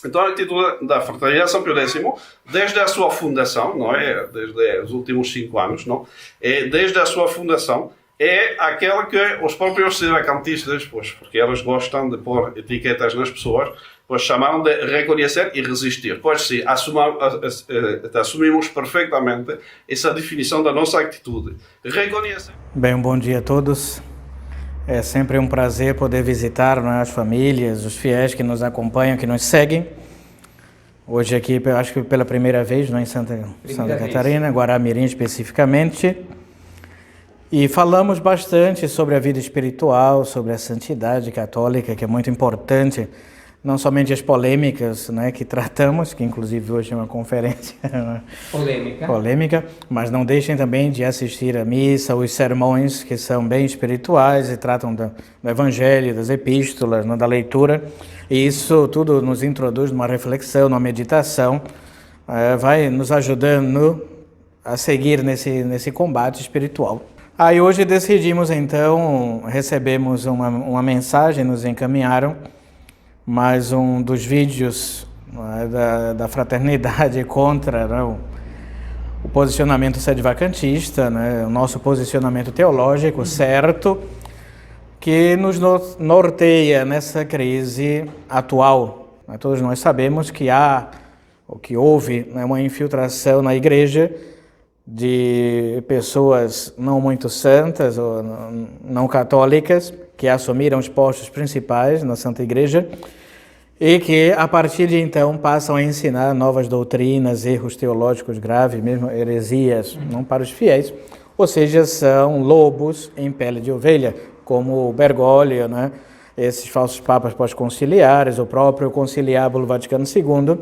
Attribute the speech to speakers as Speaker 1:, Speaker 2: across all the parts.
Speaker 1: Então, a atitude da Fraternidade São Pio X, desde a sua fundação, não é? Desde os últimos 5 anos, não? Desde a sua fundação, é aquela que os próprios sedevacantistas, pois, porque eles gostam de pôr etiquetas nas pessoas, pois chamaram de reconhecer e resistir. Pois sim, assumimos perfeitamente essa definição da nossa atitude. Reconhecer.
Speaker 2: Bem, um bom dia a todos. É sempre um prazer poder visitar, não é, as famílias, os fiéis que nos acompanham, que nos seguem. Hoje aqui, eu acho que pela primeira vez, não é, em Santa Catarina, Guaramirim especificamente. E falamos bastante sobre a vida espiritual, sobre a santidade católica, que é muito importante, não somente as polêmicas, né, que tratamos, que inclusive hoje é uma conferência polêmica, mas não deixem também de assistir à missa, os sermões que são bem espirituais e tratam do Evangelho, das epístolas, da leitura, e isso tudo nos introduz numa reflexão, numa meditação, vai nos ajudando a seguir nesse combate espiritual. Aí hoje decidimos então, recebemos uma mensagem, nos encaminharam, mais um dos vídeos da fraternidade contra, né, o posicionamento sedevacantista, né, o nosso posicionamento teológico certo, que nos norteia nessa crise atual. Todos nós sabemos que houve, né, uma infiltração na igreja de pessoas não muito santas ou não católicas que assumiram os postos principais na Santa Igreja e que, a partir de então, passam a ensinar novas doutrinas, erros teológicos graves, mesmo heresias, não para os fiéis, ou seja, são lobos em pele de ovelha, como o Bergoglio, né? Esses falsos papas pós-conciliares, o próprio conciliábulo Vaticano II,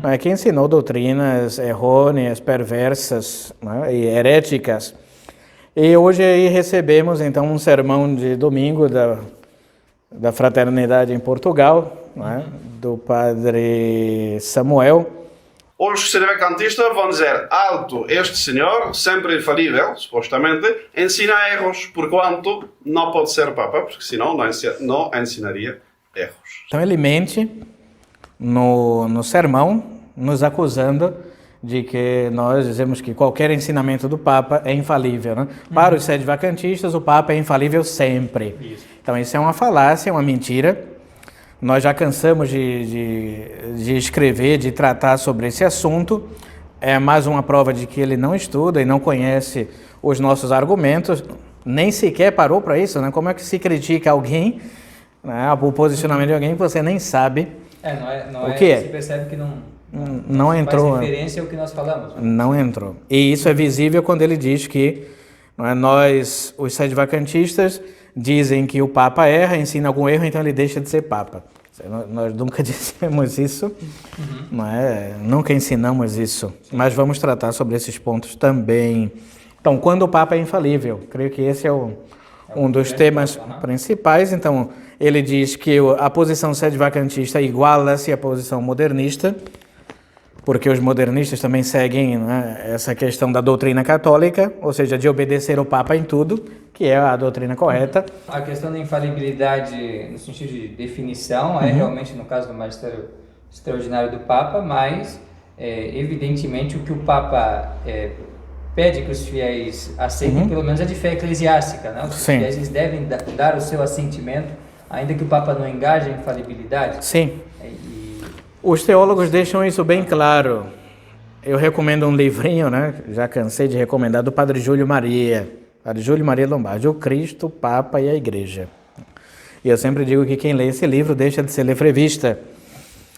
Speaker 2: né, que ensinou doutrinas errôneas, perversas, né, e heréticas. E hoje aí recebemos então um sermão de domingo da Fraternidade em Portugal, né, do Padre Samuel.
Speaker 1: Os sedevacantistas vão dizer: alto, este senhor, sempre infalível, supostamente, ensina erros, porquanto não pode ser Papa, porque senão não ensinaria erros.
Speaker 2: Então ele mente no sermão, nos acusando de que nós dizemos que qualquer ensinamento do Papa é infalível, né? Para os sedevacantistas, o Papa é infalível sempre. Isso. Então isso é uma falácia, é uma mentira. Nós já cansamos de escrever, de tratar sobre esse assunto. É mais uma prova de que ele não estuda e não conhece os nossos argumentos, nem sequer parou para isso, né? Como é que se critica alguém, né, o posicionamento de alguém que você nem sabe o que é?
Speaker 3: Se percebe que
Speaker 2: não entrou.
Speaker 3: Faz referência ao que nós falamos. Né?
Speaker 2: Não entrou. E isso é visível quando ele diz que, né, nós, os sedevacantistas, dizem que o Papa erra, ensina algum erro, então ele deixa de ser Papa. Nós nunca dissemos isso, nunca ensinamos isso, mas vamos tratar sobre esses pontos também. Então, quando o Papa é infalível, creio que esse é um dos temas principais. Então, ele diz que a posição sedevacantista iguala-se à posição modernista, porque os modernistas também seguem, né, essa questão da doutrina católica, ou seja, de obedecer ao Papa em tudo, que é a doutrina correta.
Speaker 3: A questão da infalibilidade, no sentido de definição, é realmente no caso do magistério extraordinário do Papa, mas, evidentemente, o que o Papa pede que os fiéis aceitem, pelo menos é de fé eclesiástica, né? Os fiéis eles devem dar o seu assentimento, ainda que o Papa não engaje a infalibilidade.
Speaker 2: Sim. Os teólogos deixam isso bem claro. Eu recomendo um livrinho, né? Já cansei de recomendar, do Padre Júlio Maria. Padre Júlio Maria Lombardi, O Cristo, o Papa e a Igreja. E eu sempre digo que quem lê esse livro deixa de ser lefrevista.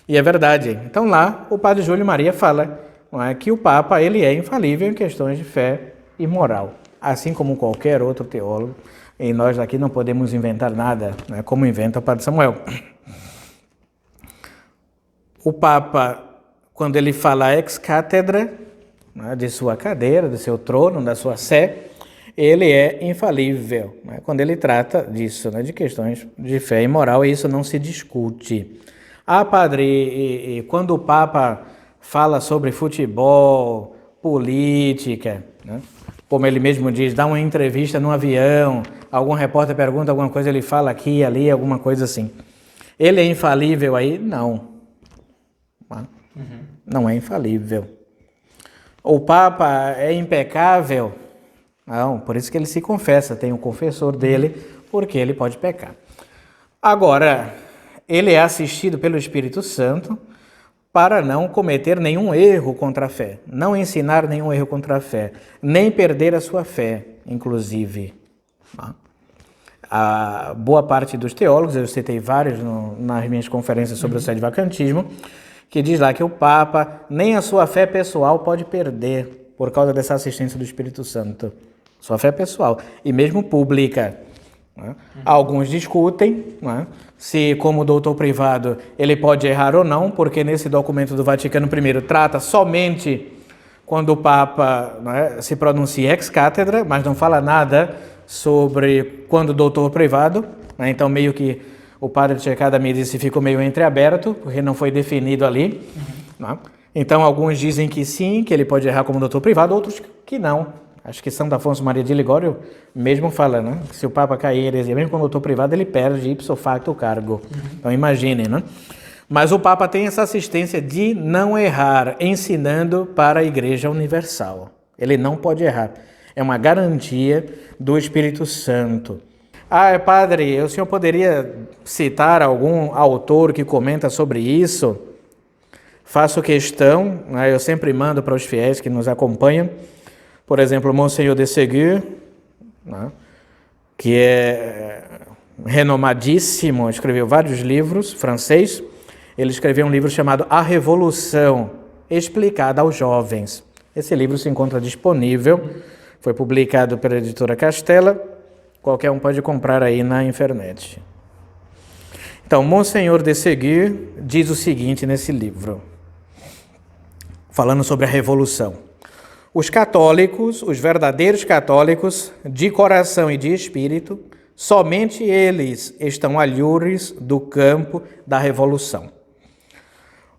Speaker 2: E é verdade. Então lá, o Padre Júlio Maria fala, não é, que o Papa ele é infalível em questões de fé e moral, assim como qualquer outro teólogo. E nós aqui não podemos inventar nada, né, como inventa o Padre Samuel. O Papa, quando ele fala ex cátedra, né, de sua cadeira, do seu trono, da sua sé, ele é infalível, né, quando ele trata disso, né, de questões de fé e moral, e isso não se discute. Padre, e quando o Papa fala sobre futebol, política, né, como ele mesmo diz, dá uma entrevista no avião, algum repórter pergunta alguma coisa, ele fala aqui, ali, alguma coisa assim. Ele é infalível aí? Não. Não é infalível. O Papa é impecável? Não, por isso que ele se confessa, tem um confessor dele, porque ele pode pecar. Agora, ele é assistido pelo Espírito Santo para não cometer nenhum erro contra a fé, não ensinar nenhum erro contra a fé, nem perder a sua fé, inclusive. A boa parte dos teólogos, eu citei vários nas minhas conferências sobre o sede-vacantismo, que diz lá que o Papa nem a sua fé pessoal pode perder por causa dessa assistência do Espírito Santo. Sua fé pessoal e mesmo pública. Alguns discutem se, como doutor privado, ele pode errar ou não, porque nesse documento do Vaticano I trata somente quando o Papa se pronuncia ex-cátedra, mas não fala nada sobre quando doutor privado. Então, meio que o padre de Checada me disse ficou meio entreaberto, porque não foi definido ali. Então, alguns dizem que sim, que ele pode errar como doutor privado, outros que não. Acho que Santo Afonso Maria de Ligório mesmo fala, que se o Papa cair em heresia, mesmo como doutor privado, ele perde ipso facto o cargo. Então imaginem, Mas o Papa tem essa assistência de não errar, ensinando para a Igreja Universal. Ele não pode errar. É uma garantia do Espírito Santo. Padre, o senhor poderia citar algum autor que comenta sobre isso? Faço questão, eu sempre mando para os fiéis que nos acompanham. Por exemplo, Monsenhor de Ségur, que é renomadíssimo, escreveu vários livros, francês. Ele escreveu um livro chamado A Revolução, explicada aos jovens. Esse livro se encontra disponível, foi publicado pela editora Castela, qualquer um pode comprar aí na internet. Então, Monsenhor de Ségur diz o seguinte nesse livro, falando sobre a Revolução. Os católicos, os verdadeiros católicos, de coração e de espírito, somente eles estão alhures do campo da revolução.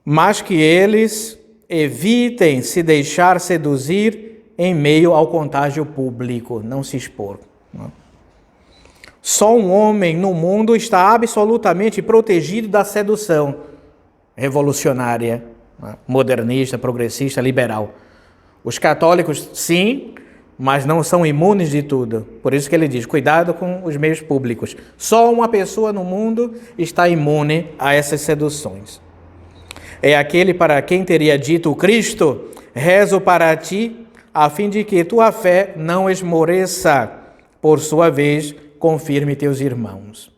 Speaker 2: Mas que eles evitem se deixar seduzir em meio ao contágio público, não se expor. Só um homem no mundo está absolutamente protegido da sedução revolucionária, modernista, progressista, liberal. Os católicos, sim, mas não são imunes de tudo. Por isso que ele diz, cuidado com os meios públicos. Só uma pessoa no mundo está imune a essas seduções. É aquele para quem teria dito o Cristo, rezo para ti, a fim de que tua fé não esmoreça. Por sua vez, confirme teus irmãos.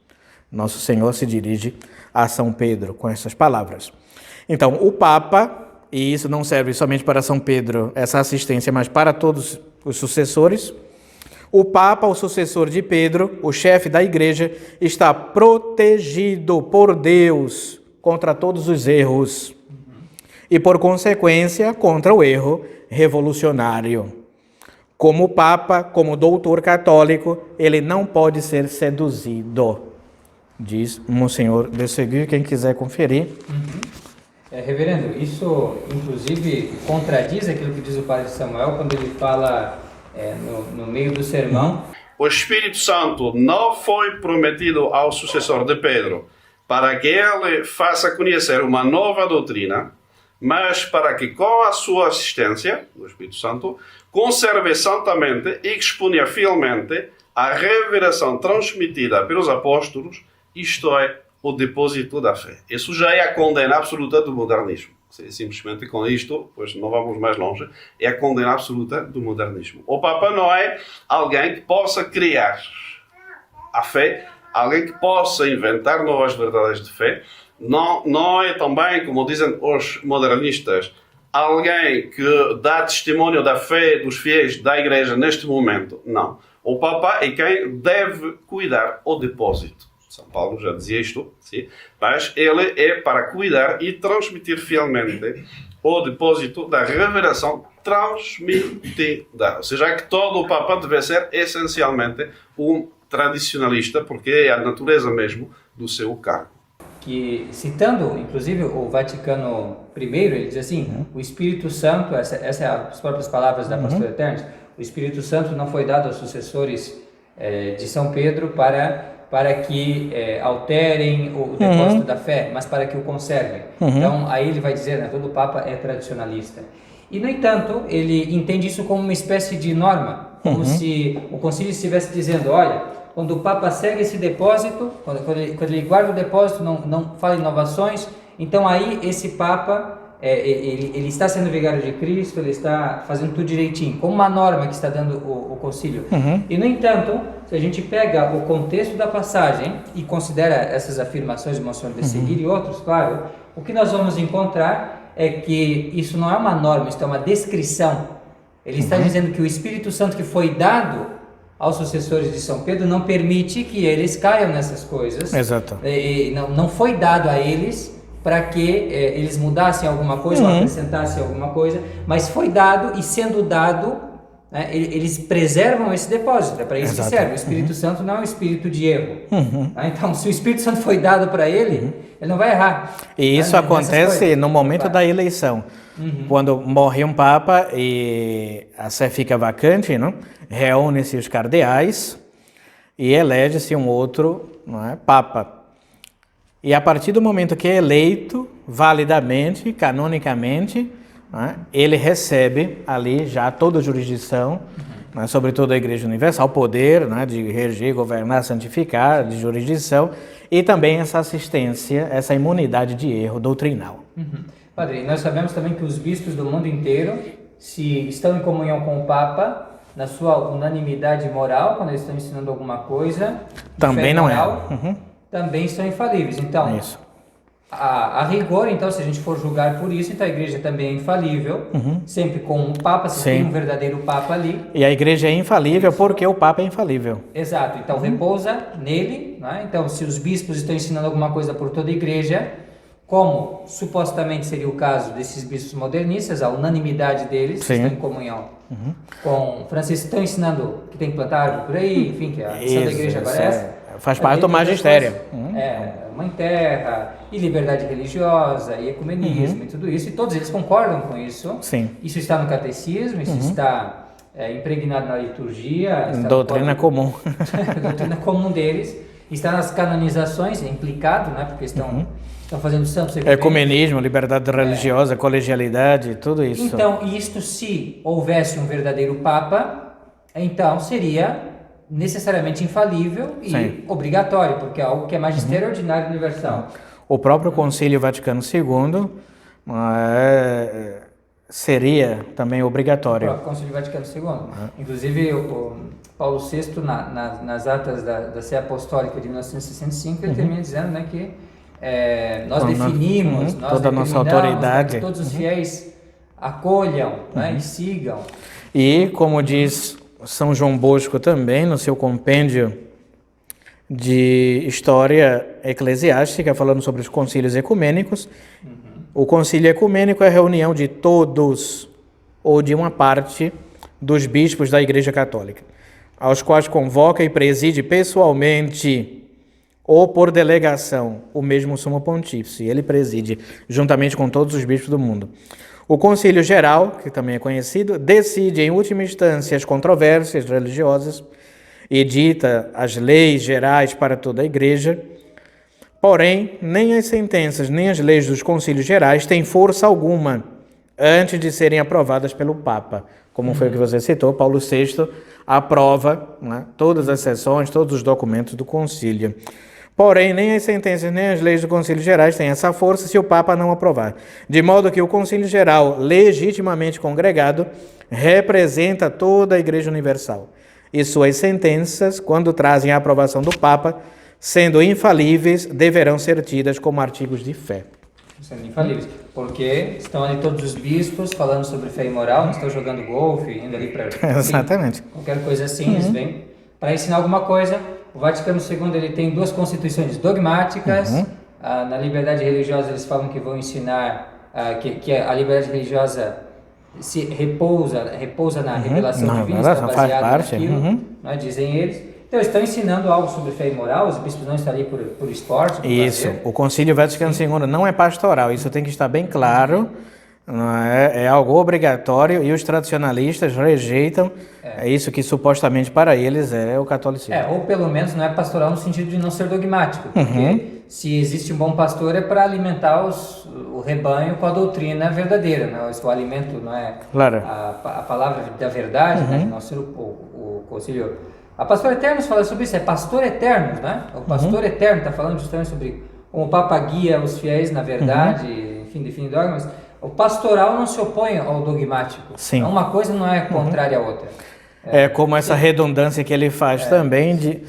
Speaker 2: Nosso Senhor se dirige a São Pedro com essas palavras. Então, o Papa... E isso não serve somente para São Pedro, essa assistência, mas para todos os sucessores. O Papa, o sucessor de Pedro, o chefe da Igreja, está protegido por Deus contra todos os erros e, por consequência, contra o erro revolucionário. Como Papa, como doutor católico, ele não pode ser seduzido, diz Monsenhor de Ségur, quem quiser conferir.
Speaker 3: Reverendo, isso inclusive contradiz aquilo que diz o padre Samuel quando ele fala no meio do sermão.
Speaker 1: O Espírito Santo não foi prometido ao sucessor de Pedro para que ele faça conhecer uma nova doutrina, mas para que com a sua assistência, do Espírito Santo, conserve santamente e exponha fielmente a revelação transmitida pelos apóstolos, isto é, o depósito da fé. Isso já é a condena absoluta do modernismo. Simplesmente com isto, pois não vamos mais longe, é a condena absoluta do modernismo. O Papa não é alguém que possa criar a fé, alguém que possa inventar novas verdades de fé. Não é também, como dizem os modernistas, alguém que dá testemunho da fé dos fiéis da Igreja neste momento. Não. O Papa é quem deve cuidar o depósito. São Paulo já dizia isto, sim? Mas ele é para cuidar e transmitir fielmente o depósito da revelação transmitida. Ou seja, que todo o Papa deve ser essencialmente um tradicionalista, porque é a natureza mesmo do seu cargo.
Speaker 3: Que, citando, inclusive, o Vaticano I, ele diz assim, o Espírito Santo, essa é as próprias palavras da Pastora Eterna, o Espírito Santo não foi dado aos sucessores de São Pedro para para que alterem o depósito da fé, mas para que o conservem. Então, aí ele vai dizer, né, todo Papa é tradicionalista. E, no entanto, ele entende isso como uma espécie de norma, como se o concílio estivesse dizendo, olha, quando o Papa segue esse depósito, quando ele guarda o depósito, não fala inovações, então aí esse Papa, ele está sendo vigário de Cristo, ele está fazendo tudo direitinho, como uma norma que está dando o concílio. E, no entanto, se a gente pega o contexto da passagem e considera essas afirmações de Monsenhor de Seguir e outros, claro, o que nós vamos encontrar é que isso não é uma norma, isso é uma descrição. Ele está dizendo que o Espírito Santo que foi dado aos sucessores de São Pedro não permite que eles caiam nessas coisas.
Speaker 2: Exato.
Speaker 3: Não foi dado a eles para que eles mudassem alguma coisa ou acrescentassem alguma coisa, mas foi dado, e sendo dado, né, eles preservam esse depósito, é para isso que serve. O Espírito Santo não é um espírito de erro. Tá? Então, se o Espírito Santo foi dado para ele, ele não vai errar.
Speaker 2: E isso acontece no momento da eleição. Quando morre um Papa e a sé fica vacante, não? Reúne-se os cardeais e elege-se um outro, não é, Papa. E a partir do momento que é eleito, validamente, canonicamente, né, ele recebe ali já toda a jurisdição, né, sobretudo a Igreja Universal, o poder, né, de reger, governar, santificar, de jurisdição, e também essa assistência, essa imunidade de erro doutrinal.
Speaker 3: Padre, nós sabemos também que os bispos do mundo inteiro, se estão em comunhão com o Papa, na sua unanimidade moral, quando eles estão ensinando alguma coisa,
Speaker 2: também não
Speaker 3: moral,
Speaker 2: é.
Speaker 3: Também são infalíveis. Então,
Speaker 2: Isso.
Speaker 3: A rigor, então, se a gente for julgar por isso, então a Igreja também é infalível, sempre com um Papa, se tem um verdadeiro Papa ali.
Speaker 2: E a Igreja é infalível porque o Papa é infalível.
Speaker 3: Exato, então repousa nele, né? Então, se os bispos estão ensinando alguma coisa por toda a Igreja, como supostamente seria o caso desses bispos modernistas, a unanimidade deles estão em comunhão com Francisco, estão ensinando que tem que plantar árvore por aí, enfim, que a missão da Igreja agora
Speaker 2: faz parte do magistério.
Speaker 3: Mãe Terra, e liberdade religiosa, e ecumenismo, e tudo isso, e todos eles concordam com isso.
Speaker 2: Sim.
Speaker 3: Isso está no catecismo, isso está impregnado na liturgia.
Speaker 2: Doutrina comum.
Speaker 3: Doutrina comum deles. Está nas canonizações, é implicado, né, porque estão fazendo santos
Speaker 2: Ecumenismo, liberdade religiosa, colegialidade, tudo isso.
Speaker 3: Então, isto, se houvesse um verdadeiro Papa, então seria necessariamente infalível e obrigatório, porque é algo que é magistério ordinário universal.
Speaker 2: O próprio Concílio Vaticano II seria também obrigatório.
Speaker 3: O próprio Concílio Vaticano II. Inclusive, o Paulo VI, nas atas da Sé Apostólica de 1965, ele termina dizendo, né, que nós definimos, nós
Speaker 2: toda a nossa autoridade,
Speaker 3: que todos os fiéis acolham, né, e sigam.
Speaker 2: E, como diz São João Bosco também, no seu compêndio de História Eclesiástica, falando sobre os concílios ecumênicos, o concílio ecumênico é a reunião de todos ou de uma parte dos bispos da Igreja Católica, aos quais convoca e preside pessoalmente ou por delegação o mesmo Sumo Pontífice. Ele preside juntamente com todos os bispos do mundo. O Concílio Geral, que também é conhecido, decide em última instância as controvérsias religiosas e dita as leis gerais para toda a Igreja. Porém, nem as sentenças nem as leis dos concílios gerais têm força alguma antes de serem aprovadas pelo Papa. Como foi o que você citou, Paulo VI aprova, né, todas as sessões, todos os documentos do concílio. Porém, nem as sentenças nem as leis do Concílio Gerais têm essa força se o Papa não aprovar. De modo que o Concílio Geral, legitimamente congregado, representa toda a Igreja Universal. E suas sentenças, quando trazem a aprovação do Papa, sendo infalíveis, deverão ser tidas como artigos de fé.
Speaker 3: Sendo infalíveis, porque estão ali todos os bispos falando sobre fé e moral, não estão jogando golfe, indo ali para...
Speaker 2: Exatamente.
Speaker 3: Qualquer coisa assim, eles vêm para ensinar alguma coisa. O Vaticano II ele tem duas constituições dogmáticas. Na liberdade religiosa eles falam que vão ensinar que a liberdade religiosa se repousa na revelação divina, está baseada naquilo, né, dizem eles. Então estão ensinando algo sobre fé e moral, os bispos não estão ali por esporte, por
Speaker 2: isso,
Speaker 3: prazer.
Speaker 2: O Concílio Vaticano II não é pastoral, isso tem que estar bem claro, não é? É algo obrigatório e os tradicionalistas rejeitam isso que supostamente para eles é o catolicismo.
Speaker 3: Ou pelo menos não é pastoral no sentido de não ser dogmático, porque se existe um bom pastor é para alimentar o rebanho com a doutrina verdadeira, né? O alimento não é
Speaker 2: Claro.
Speaker 3: a palavra da verdade, né? Não ser o conselho. A Pastor Eternos fala sobre isso, é Pastor Eternos, né? O Pastor Eterno está falando justamente sobre como o Papa guia os fiéis na verdade, enfim, define dogmas. O pastoral não se opõe ao dogmático.
Speaker 2: Sim.
Speaker 3: Uma coisa não é contrária à outra.
Speaker 2: É como essa redundância que ele faz também,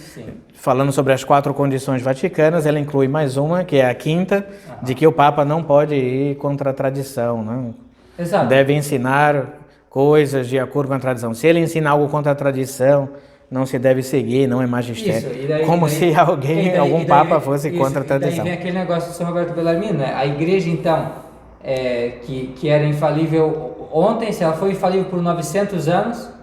Speaker 2: falando sobre as 4 condições vaticanas, ela inclui mais uma, que é a quinta, de que o Papa não pode ir contra a tradição, né?
Speaker 3: Exato.
Speaker 2: Deve ensinar coisas de acordo com a tradição. Se ele ensina algo contra a tradição, não se deve seguir, não é magistério. Como se algum Papa fosse contra a tradição.
Speaker 3: E daí vem aquele negócio de São Roberto Bellarmino, né? A igreja, então, que era infalível ontem, se ela foi infalível por 900 anos,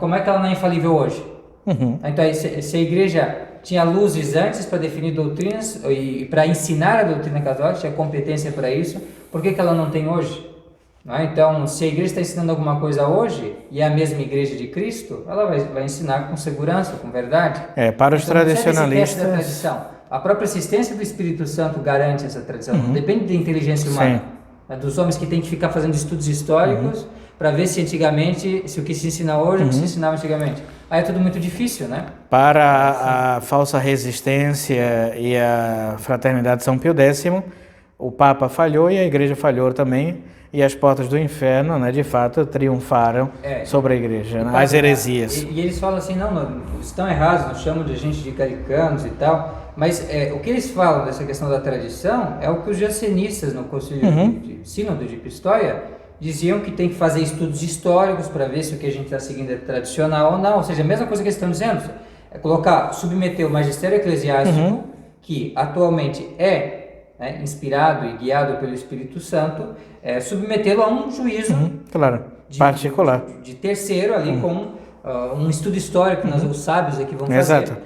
Speaker 3: como é que ela não é infalível hoje? Então, se a igreja tinha luzes antes para definir doutrinas e para ensinar a doutrina católica, tinha competência para isso, por que ela não tem hoje? Não é? Então, se a igreja está ensinando alguma coisa hoje, e é a mesma igreja de Cristo, ela vai ensinar com segurança, com verdade.
Speaker 2: Para os tradicionalistas...
Speaker 3: Da tradição. A própria existência do Espírito Santo garante essa tradição, não depende da inteligência humana. Né? Dos homens que têm que ficar fazendo estudos históricos para ver se o que se ensina hoje é o que se ensinava antigamente. Aí é tudo muito difícil, né?
Speaker 2: Para a falsa resistência e a fraternidade de São Pio X, o Papa falhou e a igreja falhou também, e as portas do inferno, né, de fato, triunfaram sobre a igreja, né? As heresias.
Speaker 3: E eles falam assim, não, estão errados, nos chamam de gente de caricanos e tal, mas o que eles falam dessa questão da tradição é o que os jansenistas no concílio de Sínodo de Pistoia diziam, que tem que fazer estudos históricos para ver se o que a gente está seguindo é tradicional ou não. Ou seja, a mesma coisa que eles estão dizendo é submeter o magistério eclesiástico, que atualmente inspirado e guiado pelo Espírito Santo, submetê-lo a um juízo
Speaker 2: particular
Speaker 3: de terceiro ali, com um estudo histórico que os sábios aqui vão fazer,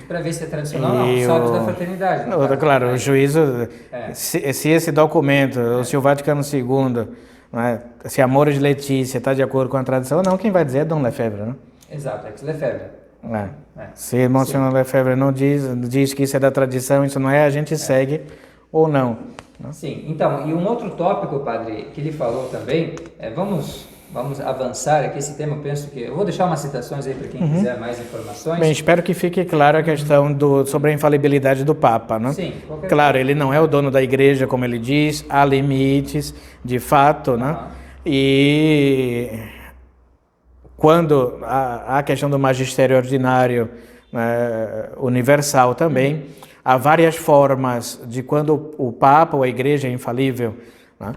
Speaker 3: para ver se é tradicional ou não, os sábios da fraternidade.
Speaker 2: Claro, o juízo, se esse documento, ou se o Vaticano II, se Amores de Letícia está de acordo com a tradição ou não, quem vai dizer é Dom Lefebvre, né?
Speaker 3: Exato, ex Lefebvre.
Speaker 2: Se Monsenhor Lefebvre não diz que isso é da tradição, isso não é, a gente segue ou não.
Speaker 3: Sim, então, e um outro tópico, padre, que ele falou também, vamos avançar aqui esse tema, eu penso que... Eu vou deixar umas citações aí para quem quiser mais informações.
Speaker 2: Bem, espero que fique clara a questão sobre a infalibilidade do Papa, né?
Speaker 3: Sim.
Speaker 2: Claro, ele não é o dono da igreja, como ele diz, há limites, de fato, né? E quando a questão do magistério ordinário universal também, há várias formas de quando o Papa ou a igreja é infalível, né?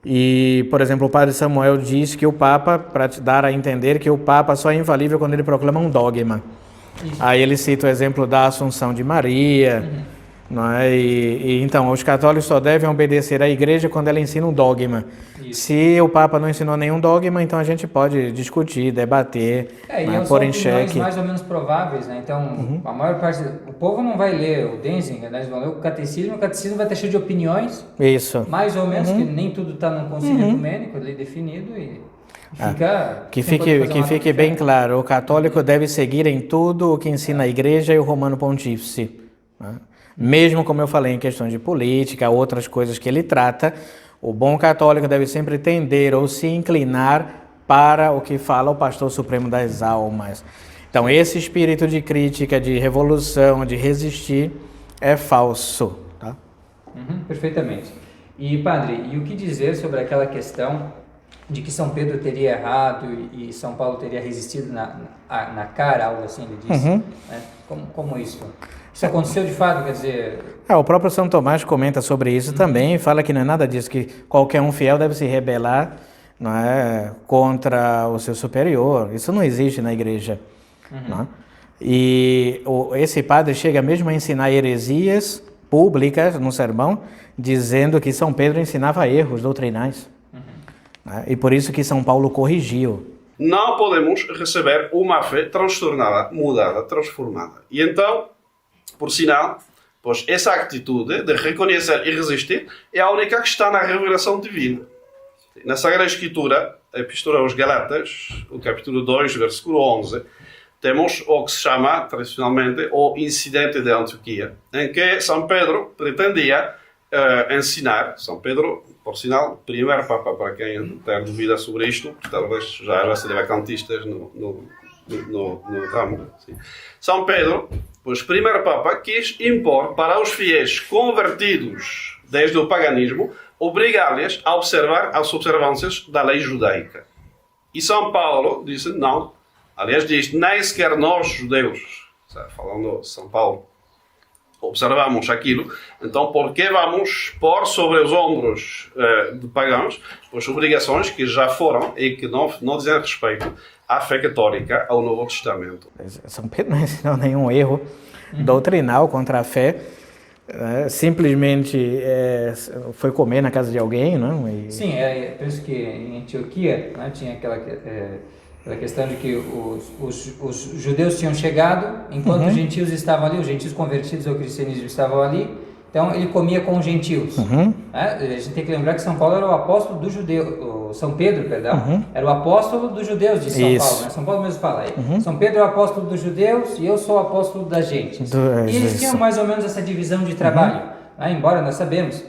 Speaker 2: E, por exemplo, o padre Samuel diz que o Papa, para te dar a entender que o Papa só é infalível quando ele proclama um dogma. Aí ele cita o exemplo da Assunção de Maria, não é? E então, os católicos só devem obedecer à igreja quando ela ensina um dogma. Se o Papa não ensinou nenhum dogma, então a gente pode discutir, debater, pôr em xeque.
Speaker 3: Mais ou menos prováveis, né? Então, a maior parte... O povo não vai ler o Denzinger, né? Eles vão ler o catecismo vai estar cheio de opiniões.
Speaker 2: Isso.
Speaker 3: Mais ou menos, que nem tudo está no concílio ecumênico ali definido e...
Speaker 2: Que fique bem claro, o católico deve seguir em tudo o que ensina a igreja e o Romano Pontífice, né? Mesmo, como eu falei, em questões de política, outras coisas que ele trata, o bom católico deve sempre tender ou se inclinar para o que fala o pastor supremo das almas. Então, esse espírito de crítica, de revolução, de resistir, é falso. Tá?
Speaker 3: Perfeitamente. E, padre, e o que dizer sobre aquela questão de que São Pedro teria errado e São Paulo teria resistido na cara, algo assim, ele disse? Né? Como isso? Isso aconteceu de fato, quer dizer...
Speaker 2: O próprio São Tomás comenta sobre isso também e fala que não é nada disso, que qualquer um fiel deve se rebelar, não é, contra o seu superior. Isso não existe na igreja. Não é? E esse padre chega mesmo a ensinar heresias públicas no sermão, dizendo que São Pedro ensinava erros doutrinais. E por isso que São Paulo corrigiu.
Speaker 1: Não podemos receber uma fé transtornada, mudada, transformada. E então, por sinal, pois essa atitude de reconhecer e resistir é a única que está na revelação divina. Na Sagrada Escritura, a Epístola aos Galatas, o capítulo 2, versículo 11, temos o que se chama, tradicionalmente, o incidente de Antioquia, em que São Pedro pretendia ensinar. São Pedro, por sinal, primeiro Papa, para quem tem dúvida sobre isto, talvez já se deve a cantistas no ramo. Sim. São Pedro, pois primeiro Papa, quis impor para os fiéis convertidos desde o paganismo, obrigar-lhes a observar as observâncias da lei judaica. E São Paulo disse não. Aliás, diz, nem sequer nós, judeus, falando de São Paulo, observamos aquilo, então por que vamos pôr sobre os ombros de pagãos as obrigações que já foram e que não dizem respeito à fé católica, ao Novo Testamento?
Speaker 2: São Pedro não ensinou nenhum erro doutrinal contra a fé, simplesmente foi comer na casa de alguém, não?
Speaker 3: Sim, por isso que em Antioquia, né, tinha aquela questão de que os judeus tinham chegado, enquanto os gentios estavam ali, os gentios convertidos ao cristianismo estavam ali, então ele comia com os gentios. A gente tem que lembrar que São Paulo era o apóstolo do judeu, São Pedro, perdão, era o apóstolo dos judeus de São Paulo, né? São Paulo mesmo fala aí. São Pedro é o apóstolo dos judeus e eu sou o apóstolo das gentes. E eles tinham mais ou menos essa divisão de trabalho, né? Embora nós sabemos,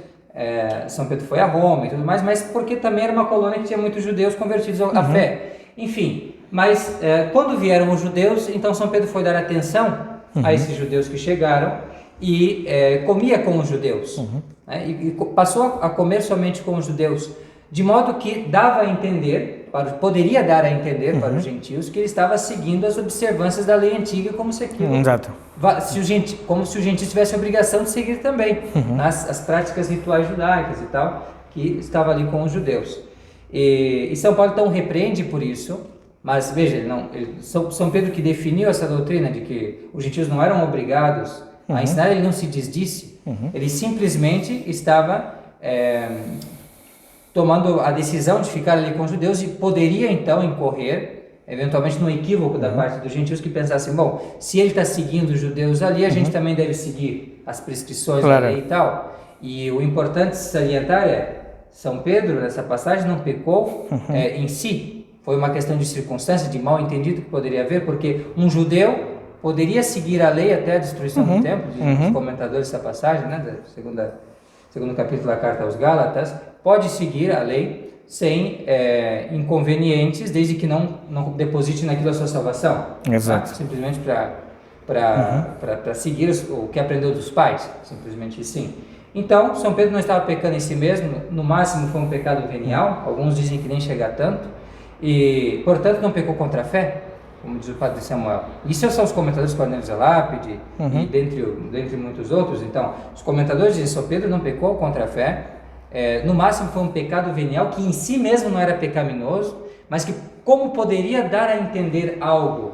Speaker 3: São Pedro foi a Roma e tudo mais, mas porque também era uma colônia que tinha muitos judeus convertidos à fé. Enfim, mas quando vieram os judeus, então São Pedro foi dar atenção a esses judeus que chegaram e comia com os judeus, né? E passou a comer somente com os judeus, de modo que dava a entender, poderia dar a entender para os gentios que ele estava seguindo as observâncias da lei antiga como se aquilo, como se os gentios tivessem a obrigação de seguir também as práticas rituais judaicas e tal, que estava ali com os judeus. E São Paulo então repreende por isso, mas veja, São Pedro que definiu essa doutrina de que os gentios não eram obrigados a ensinar, ele não se desdisse, ele simplesmente estava tomando a decisão de ficar ali com os judeus e poderia então incorrer eventualmente no equívoco da parte dos gentios que pensassem, bom, se ele está seguindo os judeus ali, a gente também deve seguir as prescrições da lei e tal. E o importante salientar São Pedro, nessa passagem, não pecou em si. Foi uma questão de circunstância, de mal entendido que poderia haver, porque um judeu poderia seguir a lei até a destruição do templo, dizem os comentadores dessa passagem, né, segundo capítulo da Carta aos Gálatas, pode seguir a lei sem inconvenientes, desde que não deposite naquilo a sua salvação.
Speaker 2: Exato.
Speaker 3: Tá? Simplesmente para seguir o que aprendeu dos pais, simplesmente assim. Então, São Pedro não estava pecando em si mesmo, no máximo foi um pecado venial, alguns dizem que nem chega a tanto, e, portanto, não pecou contra a fé, como diz o Padre Samuel. Isso são os comentadores Cornélio Lápide, e dentre muitos outros. Então, os comentadores dizem que São Pedro não pecou contra a fé, no máximo foi um pecado venial, que em si mesmo não era pecaminoso, mas que, como poderia dar a entender algo,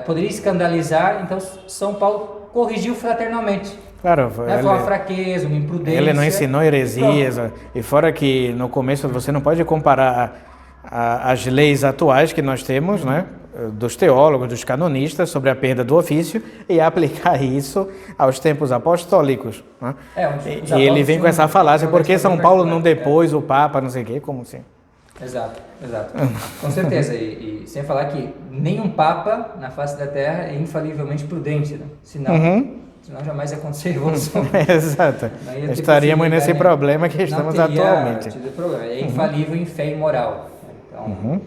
Speaker 3: poderia escandalizar, então São Paulo corrigiu fraternalmente.
Speaker 2: Claro,
Speaker 3: foi uma fraqueza, uma imprudência.
Speaker 2: Ele não ensinou heresias, e fora que no começo você não pode comparar as leis atuais que nós temos, né, dos teólogos, dos canonistas, sobre a perda do ofício, e aplicar isso aos tempos apostólicos. Né? E ele vem com essa falácia, porque São Paulo não depôs o Papa, não sei o quê, como assim?
Speaker 3: Exato. Com certeza. E sem falar que nenhum Papa na face da Terra é infalivelmente prudente, né? Senão jamais ia acontecer revolução.
Speaker 2: Exato. Estaríamos nesse problema que estamos atualmente.
Speaker 3: É infalível em fé e moral. Então,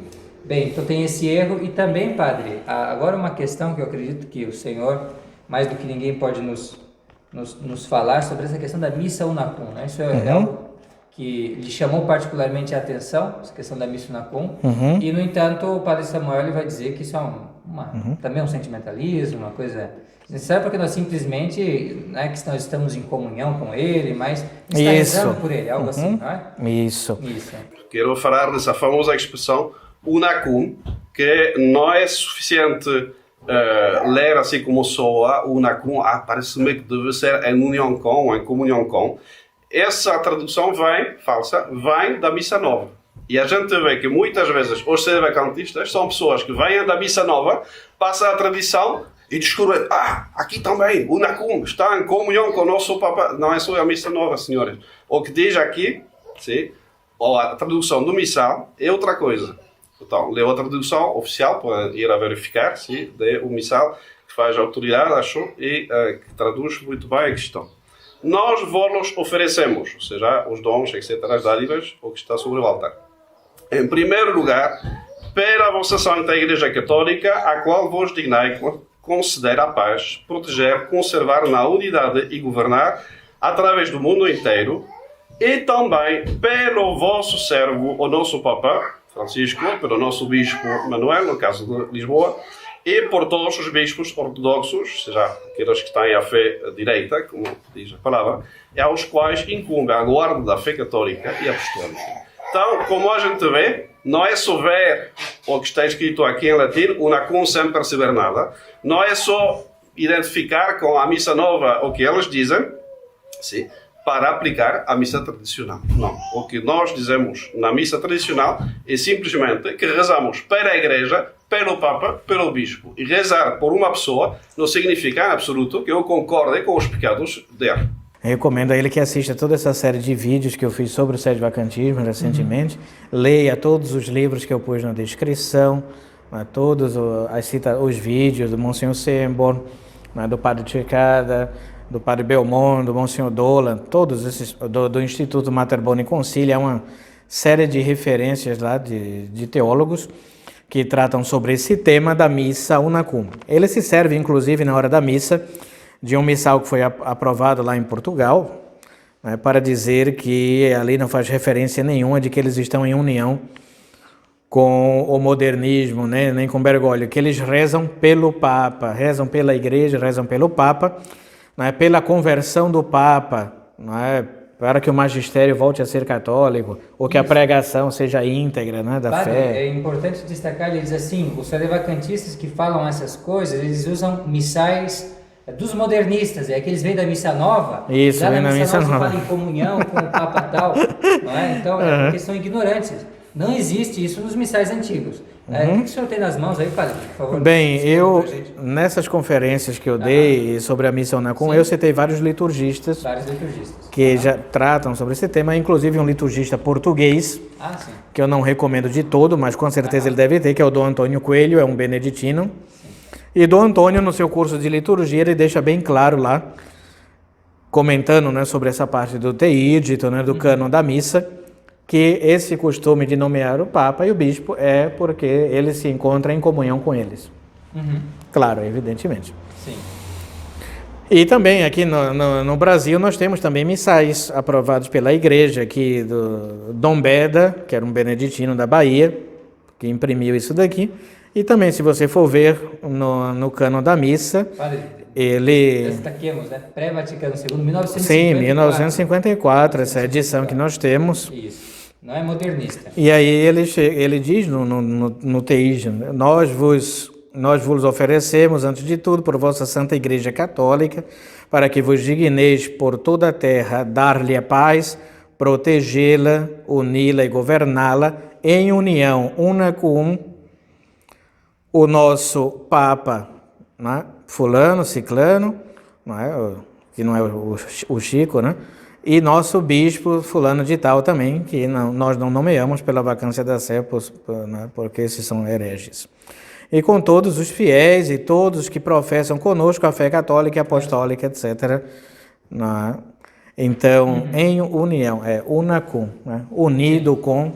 Speaker 3: bem, então tem esse erro. E também, Padre, agora uma questão que eu acredito que o Senhor, mais do que ninguém, pode nos falar sobre essa questão da missa unacum, né? Isso é algo que lhe chamou particularmente a atenção, essa questão da missa unacum. E, no entanto, o Padre Samuel ele vai dizer que isso é também um sentimentalismo, uma coisa necessária, porque nós simplesmente, não é que nós estamos em comunhão com ele, mas está rezando por ele, algo assim, não é?
Speaker 2: Isso.
Speaker 1: Quero falar dessa famosa expressão unacum, que não é suficiente ler assim como soa, unacum, parece-me que deve ser em união com, em comunhão com. Essa tradução vem da Missa Nova. E a gente vê que muitas vezes os sedevacantistas são pessoas que vêm da Missa Nova, passam a tradição e descobrem, aqui também, o unacum está em comunhão com o nosso Papa. Não é só a Missa Nova, senhores. O que diz aqui, sim, a tradução do missal é outra coisa. Então, leu a tradução oficial para ir a verificar se é o missal que faz a autoridade, achou, e que traduz muito bem a questão. Nós vos oferecemos, ou seja, os dons, etc., as dádivas, o que está sobre o altar. Em primeiro lugar, para a vossa Santa Igreja Católica, a qual vos dignai conceder a paz, proteger, conservar na unidade e governar através do mundo inteiro, e também pelo vosso servo, o nosso Papa Francisco, pelo nosso Bispo Manuel, no caso de Lisboa, e por todos os bispos ortodoxos, ou seja, aqueles que têm a fé direita, como diz a palavra, e aos quais incumbe a guarda da fé católica e apostólica. Então, como a gente vê, não é só ver o que está escrito aqui em latim, una cum sem perceber nada, não é só identificar com a missa nova o que eles dizem, sim, para aplicar a missa tradicional. Não. O que nós dizemos na missa tradicional é simplesmente que rezamos para a Igreja, pelo Papa, pelo Bispo. E rezar por uma pessoa não significa em absoluto que eu concorde com os pecados dele.
Speaker 2: Recomendo a ele que assista toda essa série de vídeos que eu fiz sobre o sedvacantismo recentemente. Leia todos os livros que eu pus na descrição, todos os vídeos do Monsenhor Semborn, do Padre Tchekada, do Padre Belmont, do Monsenhor Dolan, todos esses, do Instituto Mater Boni Concilia, uma série de referências lá de teólogos que tratam sobre esse tema da missa una cum. Ele se serve, inclusive, na hora da missa, de um missal que foi aprovado lá em Portugal, né, para dizer que ali não faz referência nenhuma de que eles estão em união com o modernismo, né, nem com Bergoglio, que eles rezam pelo Papa, rezam pela Igreja, rezam pelo Papa, né, pela conversão do Papa, né, para que o magistério volte a ser católico, ou que a pregação seja íntegra, né, da
Speaker 3: Padre,
Speaker 2: fé.
Speaker 3: é importante destacar, ele diz assim, os sedvacantistas que falam essas coisas, eles usam missais dos modernistas, é que eles vêm da missa nova.
Speaker 2: Isso, vem da missa nova.
Speaker 3: Fala em comunhão com o Papa tal, não é? Então, é porque são ignorantes. Não existe isso nos missais antigos. O que o senhor tem nas mãos aí, Padre, por favor?
Speaker 2: Bem, nessas conferências que eu dei sobre a missa una cum, eu citei vários liturgistas que já tratam sobre esse tema, inclusive um liturgista português, que eu não recomendo de todo, mas com certeza ele deve ter, que é o Dom Antônio Coelho, é um beneditino. E Dom Antônio, no seu curso de liturgia, ele deixa bem claro lá, comentando, né, sobre essa parte do teídito, né, do cânon da missa, que esse costume de nomear o Papa e o Bispo é porque ele se encontra em comunhão com eles. Claro, evidentemente.
Speaker 3: Sim.
Speaker 2: E também aqui no Brasil nós temos também missais aprovados pela Igreja, aqui do Dom Beda, que era um beneditino da Bahia, que imprimiu isso daqui. E também, se você for ver no cânon da missa,
Speaker 3: Padre,
Speaker 2: ele...
Speaker 3: destaquemos, né? Pré-Vaticano II, 1954.
Speaker 2: Sim, 1954, essa edição que nós temos.
Speaker 3: Isso, não é modernista.
Speaker 2: E aí ele diz no teísmo, nós vos oferecemos, antes de tudo, por vossa Santa Igreja Católica, para que vos digneis por toda a terra dar-lhe a paz, protegê-la, uni-la e governá-la, em união una cum, o nosso Papa, né, fulano, ciclano, né, que não é o Chico, né, e nosso Bispo fulano de tal também, que nós não nomeamos pela vacância da sé, né, porque esses são hereges. E com todos os fiéis e todos que professam conosco a fé católica e apostólica, etc. Né. Então, em união, una cum, né, unido com...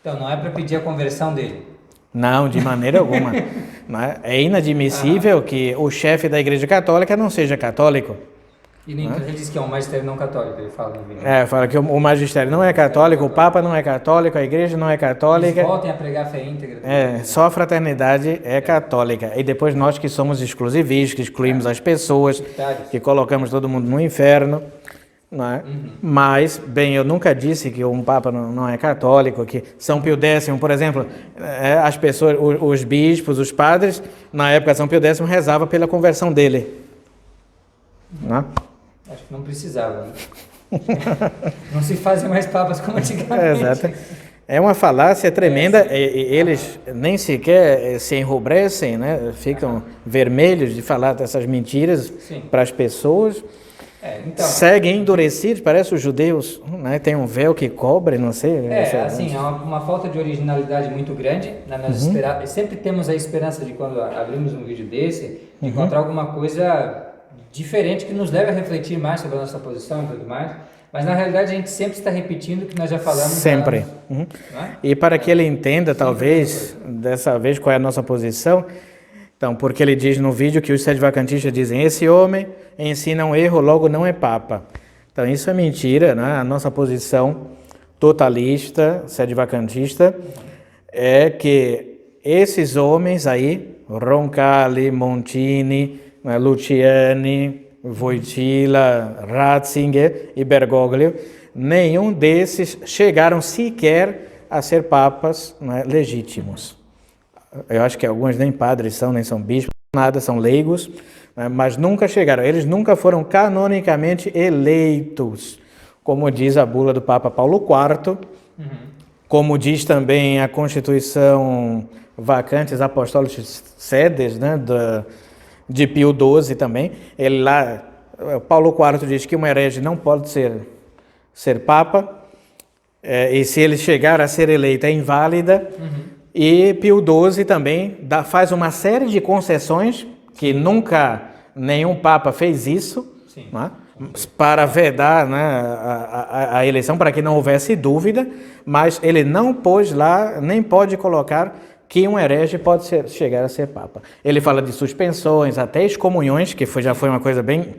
Speaker 3: Então, não é para pedir a conversão dele.
Speaker 2: Não, de maneira alguma. É inadmissível que o chefe da Igreja Católica não seja católico.
Speaker 3: E nem ele diz que é um magistério não católico, ele fala no vídeo.
Speaker 2: Fala que o magistério não é católico, o Papa não é católico, a Igreja não é católica.
Speaker 3: Eles voltem a pregar a fé íntegra.
Speaker 2: Só a fraternidade é católica. E depois nós que somos exclusivistas, que excluímos as pessoas, que colocamos todo mundo no inferno. Não é? Mas, bem, eu nunca disse que um Papa não é católico, que São Pio X, por exemplo, as pessoas, os bispos, os padres, na época São Pio X rezava pela conversão dele. Não é?
Speaker 3: Acho que não precisava. Né? Não se fazem mais papas como antigamente.
Speaker 2: Exato. É uma falácia tremenda, eles nem sequer se enrubescem, né? Ficam vermelhos de falar dessas mentiras para as pessoas.
Speaker 3: Então,
Speaker 2: seguem endurecidos, parece os judeus, né? Tem um véu que cobre, não sei.
Speaker 3: assim, é uma falta de originalidade muito grande. Né? Nós sempre temos a esperança de, quando abrimos um vídeo desse, de encontrar alguma coisa diferente que nos leve a refletir mais sobre a nossa posição e tudo mais. Mas na realidade a gente sempre está repetindo o que nós já falamos.
Speaker 2: Sempre.
Speaker 3: Né?
Speaker 2: E para que ele entenda, talvez, dessa vez, qual é a nossa posição, então, porque ele diz no vídeo que os sedvacantistas dizem: esse homem ensina um erro, logo não é papa. Então, isso é mentira, né? A nossa posição totalista, sedvacantista, é que esses homens aí, Roncalli, Montini, Luciani, Wojtyla, Ratzinger e Bergoglio, nenhum desses chegaram sequer a ser papas, né, legítimos. Eu acho que alguns nem padres são, nem são bispos, nada, são leigos, né, mas nunca chegaram. Eles nunca foram canonicamente eleitos, como diz a bula do Papa Paulo IV, como diz também a Constituição Vacantes Apostólicos Sedes, né, de Pio XII também. Ele lá, Paulo IV diz que um herege não pode ser papa, e se ele chegar a ser eleito é inválida. E Pio XII também faz uma série de concessões, que nunca nenhum papa fez isso, né, para vedar, né, a eleição, para que não houvesse dúvida, mas ele não pôs lá, nem pode colocar que um herege pode chegar a ser papa. Ele fala de suspensões, até excomunhões, que já foi uma coisa bem...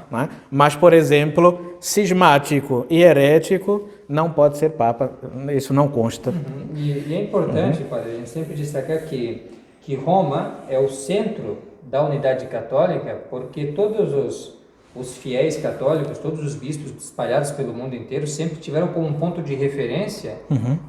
Speaker 2: Né? Mas, por exemplo, cismático e herético não pode ser papa, isso não consta.
Speaker 3: E é importante, padre, a gente sempre destacar que Roma é o centro da unidade católica, porque todos os fiéis católicos, todos os bispos espalhados pelo mundo inteiro, sempre tiveram como um ponto de referência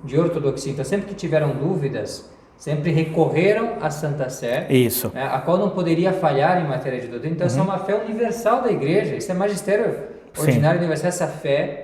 Speaker 3: de ortodoxia. Então, sempre que tiveram dúvidas, sempre recorreram à Santa Sé,
Speaker 2: Isso.
Speaker 3: Né, a qual não poderia falhar em matéria de doutrina. Então, essa é uma fé universal da Igreja, isso é magistério ordinário universal, essa fé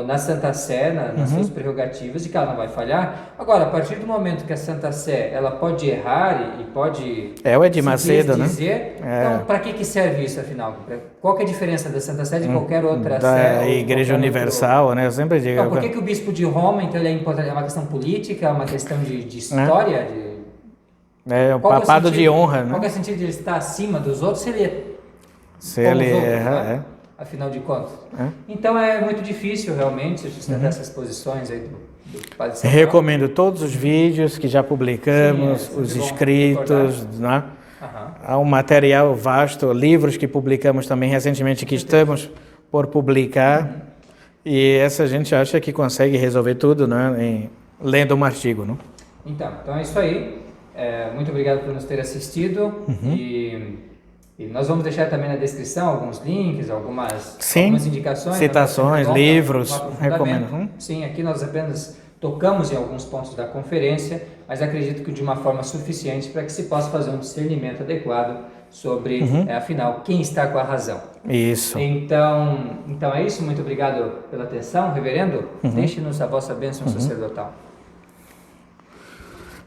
Speaker 3: na Santa Sé, nas suas prerrogativas, de que ela não vai falhar. Agora, a partir do momento que a Santa Sé ela pode errar e pode
Speaker 2: o Edir Macedo,
Speaker 3: dizer, então, para que serve isso, afinal? Qual que é a diferença da Santa Sé de qualquer outra
Speaker 2: da
Speaker 3: Sé?
Speaker 2: Igreja Universal, né? Eu sempre digo...
Speaker 3: Então, por que o bispo de Roma, então, ele é importante? É uma questão política, é uma questão de história?
Speaker 2: É o papado de honra, né?
Speaker 3: Qual que é o sentido de ele estar acima dos outros se ele é
Speaker 2: Se ele
Speaker 3: outros,
Speaker 2: erra,
Speaker 3: né? Afinal de contas. Então é muito difícil realmente sustentar essas posições aí do Padre Samuel.
Speaker 2: Recomendo todos os vídeos que já publicamos, os escritos, né? Há um material vasto, livros que publicamos também recentemente, que estamos por publicar, e essa gente acha que consegue resolver tudo, né, lendo um artigo, não?
Speaker 3: Então é isso aí. Muito obrigado por nos ter assistido e nós vamos deixar também na descrição alguns links, algumas indicações,
Speaker 2: citações, livros, recomendo.
Speaker 3: Sim, aqui nós apenas tocamos em alguns pontos da conferência, mas acredito que de uma forma suficiente para que se possa fazer um discernimento adequado sobre, afinal, quem está com a razão.
Speaker 2: Isso.
Speaker 3: Então é isso, muito obrigado pela atenção, reverendo. Deixe-nos a vossa bênção sacerdotal.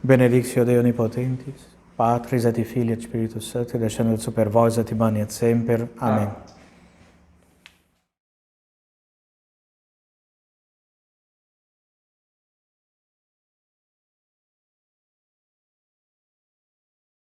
Speaker 2: Benedictio Dei Onipotentis, Patris et Filii et Spiritus Sancti, descendet super vos et manet semper. Amém.